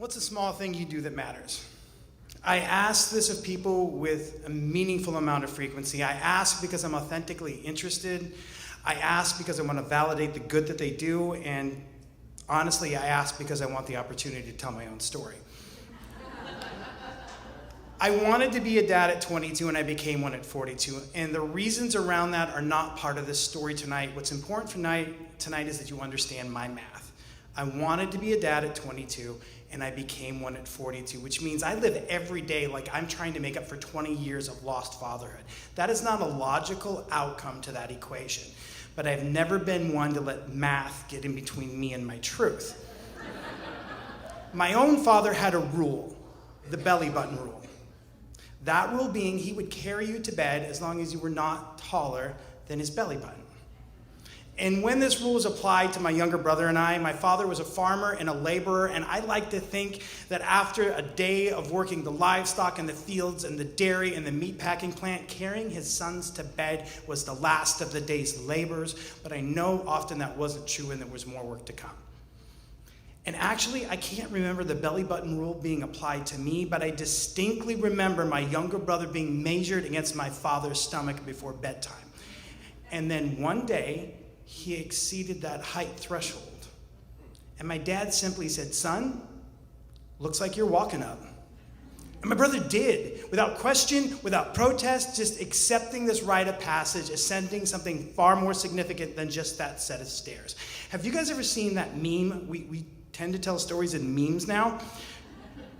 What's a small thing you do that matters? I ask this of people with a meaningful amount of frequency. I ask because I'm authentically interested. I ask because I want to validate the good that they do. And honestly, I ask because I want the opportunity to tell my own story. I wanted to be a dad at 22 and I became one at 42. And the reasons around that are not part of this story tonight. What's important for tonight is that you understand my math. I wanted to be a dad at 22 and I became one at 42, which means I live every day like I'm trying to make up for 20 years of lost fatherhood. That is not a logical outcome to that equation. But I've never been one to let math get in between me and my truth. My own father had a rule, the belly button rule. That rule being he would carry you to bed as long as you were not taller than his belly button. And when this rule was applied to my younger brother and I, my father was a farmer and a laborer, and I like to think that after a day of working the livestock in the fields and the dairy and the meat packing plant, carrying his sons to bed was the last of the day's labors, but I know often that wasn't true and there was more work to come. And actually, I can't remember the belly button rule being applied to me, but I distinctly remember my younger brother being measured against my father's stomach before bedtime. And then one day, he exceeded that height threshold. And my dad simply said, "Son, looks like you're walking up." And my brother did, without question, without protest, just accepting this rite of passage, ascending something far more significant than just that set of stairs. Have you guys ever seen that meme? We tend to tell stories in memes now.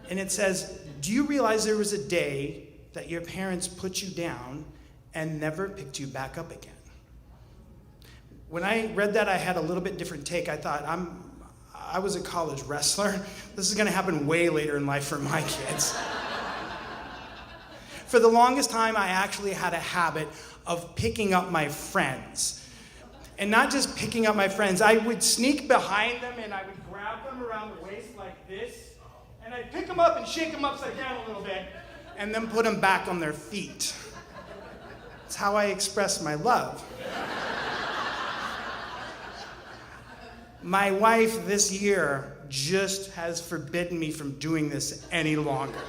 And it says, "Do you realize there was a day that your parents put you down and never picked you back up again?" When I read that, I had a little bit different take. I thought, I was a college wrestler. This is going to happen way later in life for my kids. For the longest time, I actually had a habit of picking up my friends. And not just picking up my friends. I would sneak behind them and I would grab them around the waist like this. And I'd pick them up and shake them upside down a little bit. And then put them back on their feet. That's how I express my love. My wife this year just has forbidden me from doing this any longer.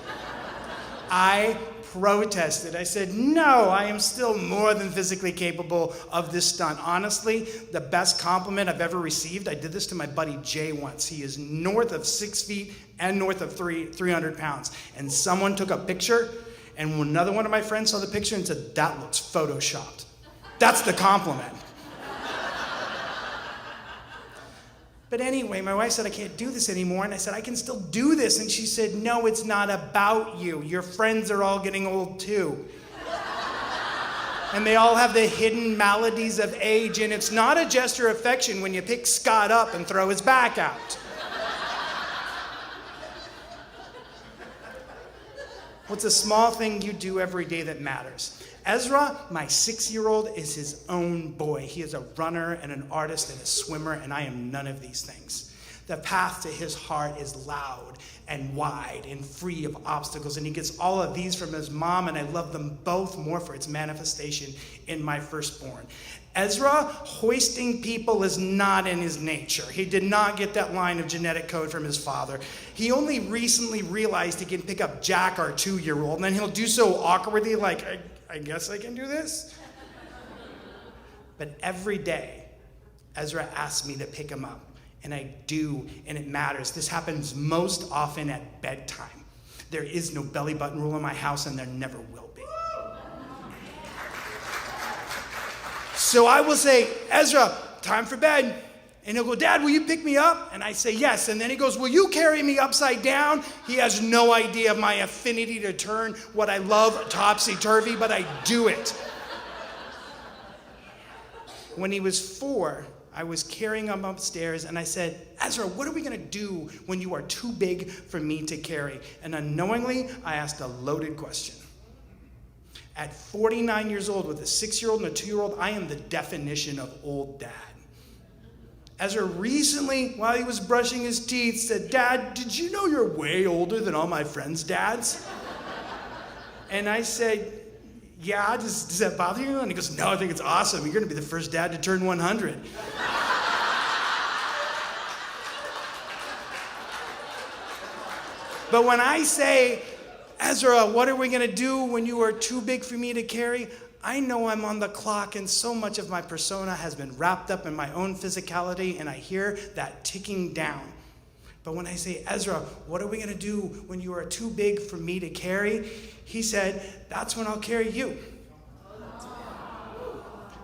I protested. I said, "No, I am still more than physically capable of this stunt." Honestly, the best compliment I've ever received, I did this to my buddy Jay once. He is north of 6 feet and north of 300 pounds. And someone took a picture, and another one of my friends saw the picture and said, "That looks photoshopped." That's the compliment. But anyway, my wife said, "I can't do this anymore." And I said, "I can still do this." And she said, "No, it's not about you. Your friends are all getting old too. And they all have the hidden maladies of age. And it's not a gesture of affection when you pick Scott up and throw his back out." What's a small thing you do every day that matters? Ezra, my 6-year-old, is his own boy. He is a runner and an artist and a swimmer, and I am none of these things. The path to his heart is loud and wide and free of obstacles, and he gets all of these from his mom, and I love them both more for its manifestation in my firstborn. Ezra, hoisting people is not in his nature. He did not get that line of genetic code from his father. He only recently realized he can pick up Jack, our 2-year-old, and then he'll do so awkwardly like, I guess I can do this. But every day, Ezra asks me to pick him up, and I do, and it matters. This happens most often at bedtime. There is no belly button rule in my house, and there never will be. So I will say, "Ezra, time for bed." And he'll go, "Dad, will you pick me up?" And I say, "Yes." And then he goes, "Will you carry me upside down?" He has no idea of my affinity to turn what I love topsy-turvy, but I do it. When he was 4, I was carrying him upstairs, and I said, "Ezra, what are we going to do when you are too big for me to carry?" And unknowingly, I asked a loaded question. At 49 years old, with a 6-year-old and a 2-year-old, I am the definition of old dad. Ezra recently, while he was brushing his teeth, said, "Dad, did you know you're way older than all my friends' dads?" And I said, "Yeah, does that bother you?" And he goes, "No, I think it's awesome. You're going to be the first dad to turn 100. But when I say, Ezra, what are we going to do when you are too big for me to carry? I know I'm on the clock, and so much of my persona has been wrapped up in my own physicality, and I hear that ticking down. But when I say, Ezra, what are we going to do when you are too big for me to carry? He said, that's when I'll carry you.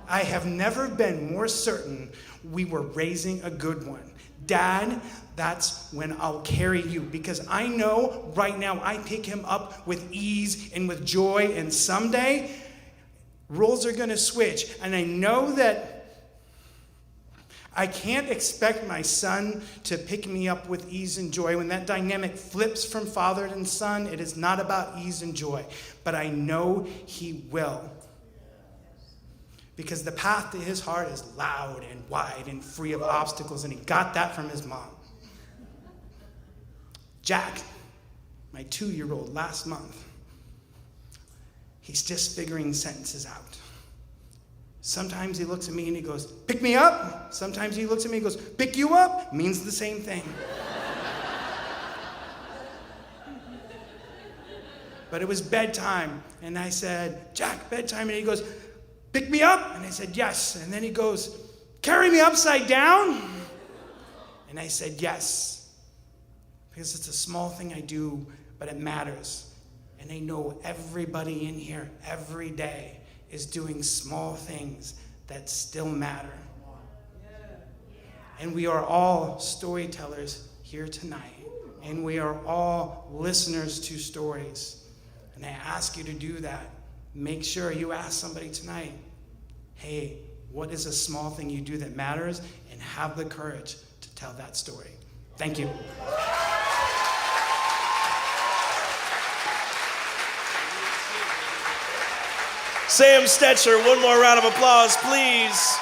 I have never been more certain we were raising a good one. Dad, that's when I'll carry you, because I know right now I pick him up with ease and with joy, and someday roles are going to switch. And I know that I can't expect my son to pick me up with ease and joy. When that dynamic flips from father and son, it is not about ease and joy, but I know he will. Because the path to his heart is loud and wide and free of obstacles, and he got that from his mom. Jack, my 2-year-old, last month, he's just figuring sentences out. Sometimes he looks at me and he goes, pick me up. Sometimes he looks at me and goes, pick you up. Means the same thing. But it was bedtime, and I said, Jack, bedtime, and he goes, pick me up? And I said, yes. And then he goes, carry me upside down? And I said, yes. Because it's a small thing I do, but it matters. And I know everybody in here every day is doing small things that still matter. And we are all storytellers here tonight. And we are all listeners to stories. And I ask you to do that. Make sure you ask somebody tonight, hey, what is a small thing you do that matters? And have the courage to tell that story. Thank you. Sam Stecher, one more round of applause, please.